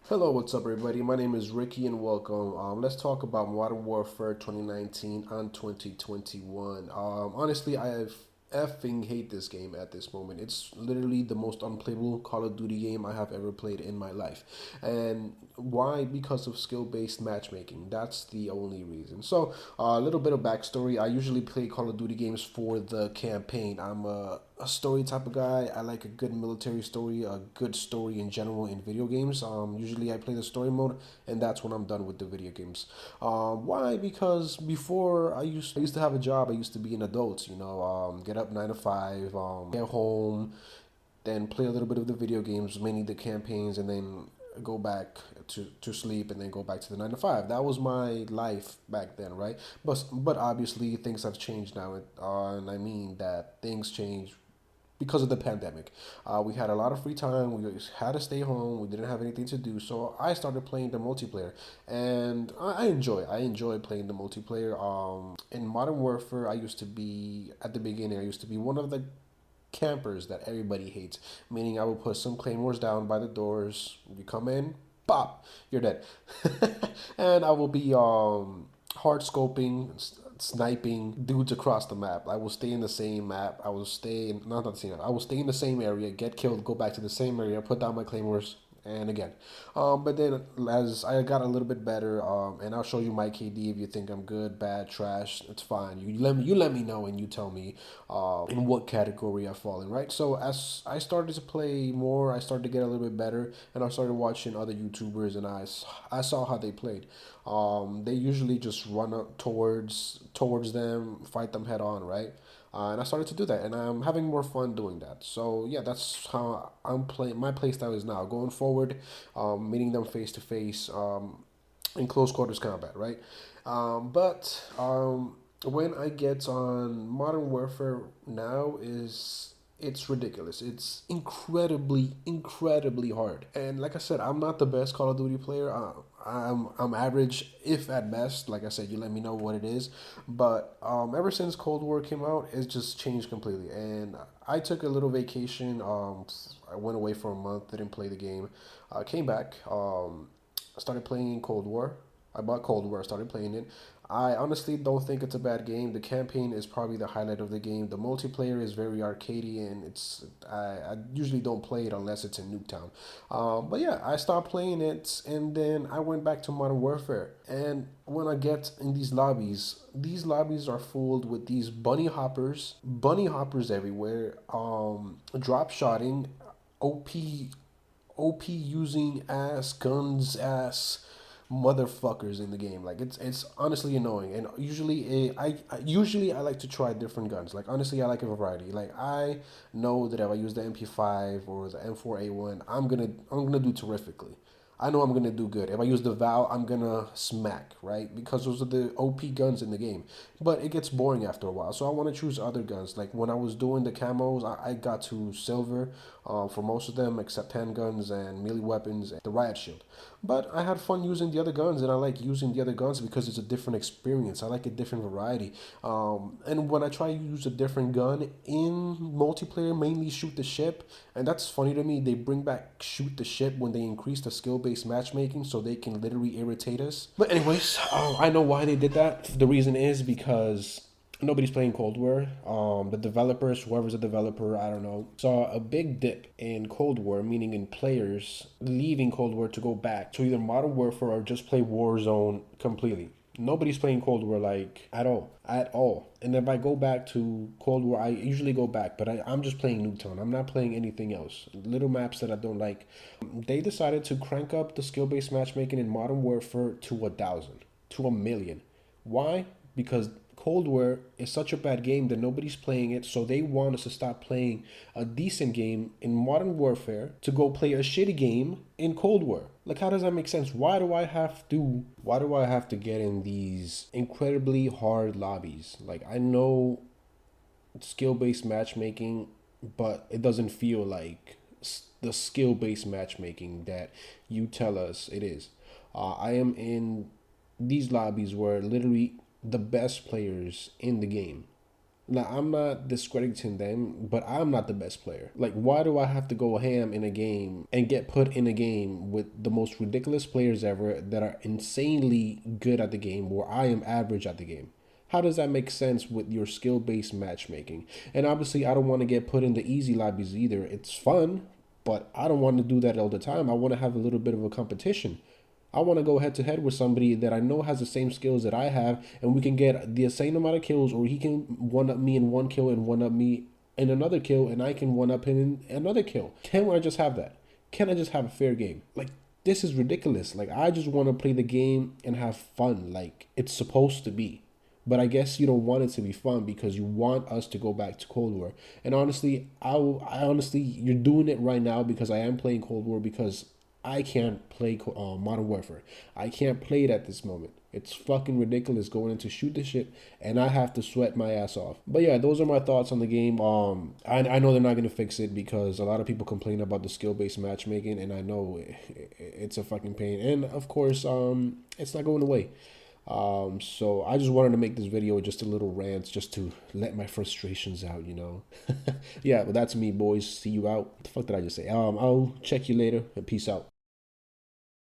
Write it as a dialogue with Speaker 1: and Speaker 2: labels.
Speaker 1: Hello, what's up, everybody? My name is Ricky, and welcome. Let's talk about Modern Warfare 2019 and 2021. Honestly, effing hate this game at this moment. It's literally the most unplayable Call of Duty game I have ever played in my life. And why? Because of skill-based matchmaking. That's the only reason. So, a little bit of backstory. I usually play Call of Duty games for the campaign. I'm a story type of guy. I like a good military story, a good story in general in video games. Usually I play the story mode, and that's when I'm done with the video games. Why? Because before I used to have a job. I used to be an adult. Get up 9 to 5, get home, then play a little bit of the video games, mainly the campaigns, and then go back to sleep and then go back to the 9 to 5. That was my life back then, right? But obviously things have changed now, and I mean that things change because of the pandemic. We had a lot of free time. We had to stay home. We didn't have anything to do, so I started playing the multiplayer, and I enjoy playing the multiplayer. In Modern Warfare, I used to be at the beginning. I used to be one of the campers that everybody hates. Meaning, I will put some claymores down by the doors. You come in, pop, you're dead, and I will be hard scoping, sniping dudes across the map. I will stay in the same map. I will stay in not the same map. I will stay in the same area, get killed, go back to the same area, put down my claymores, and again. But then as I got a little bit better, and I'll show you my KD if you think I'm good, bad, trash. It's fine. You let me know and you tell me in what category I fall in, right? So as I started to play more, I started to get a little bit better, and I started watching other YouTubers, and I saw how they played. They usually just run up towards them, fight them head on, right? And I started to do that, and I'm having more fun doing that. So yeah, that's how I'm playing. My play style is now going forward, meeting them face to face, in close quarters combat, right? But when I get on Modern Warfare now is it's ridiculous. It's incredibly hard. And like I said, I'm not the best Call of Duty player. I'm average, if at best. Like I said, you let me know what it is. But ever since Cold War came out, it's just changed completely. And I took a little vacation. I went away for a month, didn't play the game. Came back. Started playing Cold War. I bought Cold War. I started playing it. I honestly don't think it's a bad game. The campaign is probably the highlight of the game. The multiplayer is very arcadey, and I usually don't play it unless it's in Nuketown. But yeah, I stopped playing it, and then I went back to Modern Warfare. And when I get in these lobbies are filled with these bunny hoppers everywhere. Drop shotting, OP OP using ass guns ass motherfuckers in the game. Like it's honestly annoying. And usually I like to try different guns. Like honestly, I like a variety. Like I know that if I use the MP5 or the M4A1, I'm gonna do terrifically. I know I'm gonna do good. If I use the Val, I'm gonna smack, right? Because those are the OP guns in the game. But it gets boring after a while, so I want to choose other guns. Like when I was doing the camos, I got to silver for most of them, except handguns and melee weapons and the riot shield. But I had fun using the other guns, and I like using the other guns because it's a different experience. I like a different variety. And when I try to use a different gun in multiplayer, mainly shoot the ship, and that's funny to me. They bring back shoot the ship when they increase the skill based matchmaking so they can literally irritate us. But, anyways, I know why they did that. The reason is because nobody's playing Cold War. The developers, whoever's a developer, I don't know, saw a big dip in Cold War, meaning in players leaving Cold War to go back to either Modern Warfare or just play Warzone completely. Nobody's playing Cold War like at all. And if I go back to Cold War, I usually go back, but I'm just playing Nuketown. I'm not playing anything else. Little maps that I don't like. They decided to crank up the skill based matchmaking in Modern Warfare to 1,000, to 1,000,000. Why? Because Cold War is such a bad game that nobody's playing it, so they want us to stop playing a decent game in Modern Warfare to go play a shitty game in Cold War. Like, how does that make sense? Why do I have to get in these incredibly hard lobbies? Like, I know skill-based matchmaking, but it doesn't feel like the skill-based matchmaking that you tell us it is. I am in these lobbies where literally the best players in the game Now, I'm not discrediting them, but I'm not the best player. Like, why do I have to go ham in a game and get put in a game with the most ridiculous players ever that are insanely good at the game where I am average at the game? How does that make sense with your skill based matchmaking? And obviously, I don't want to get put in the easy lobbies either. It's fun, but I don't want to do that all the time. I want to have a little bit of a competition. I want to go head to head with somebody that I know has the same skills that I have, and we can get the same amount of kills, or he can one up me in one kill and one up me in another kill, and I can one up him in another kill. Can I just have that? Can I just have a fair game? Like, this is ridiculous. Like, I just want to play the game and have fun, like it's supposed to be. But I guess you don't want it to be fun because you want us to go back to Cold War. And honestly, I honestly, you're doing it right now because I am playing Cold War because I can't play Modern Warfare. I can't play it at this moment. It's fucking ridiculous going into shoot this shit, and I have to sweat my ass off. But yeah, those are my thoughts on the game. I know they're not gonna fix it because a lot of people complain about the skill based matchmaking, and I know it's a fucking pain. And of course, it's not going away. So I just wanted to make this video just a little rant, just to let my frustrations out, you know. Yeah, but that's me, boys. See you out. What the fuck did I just say? I'll check you later, and peace out.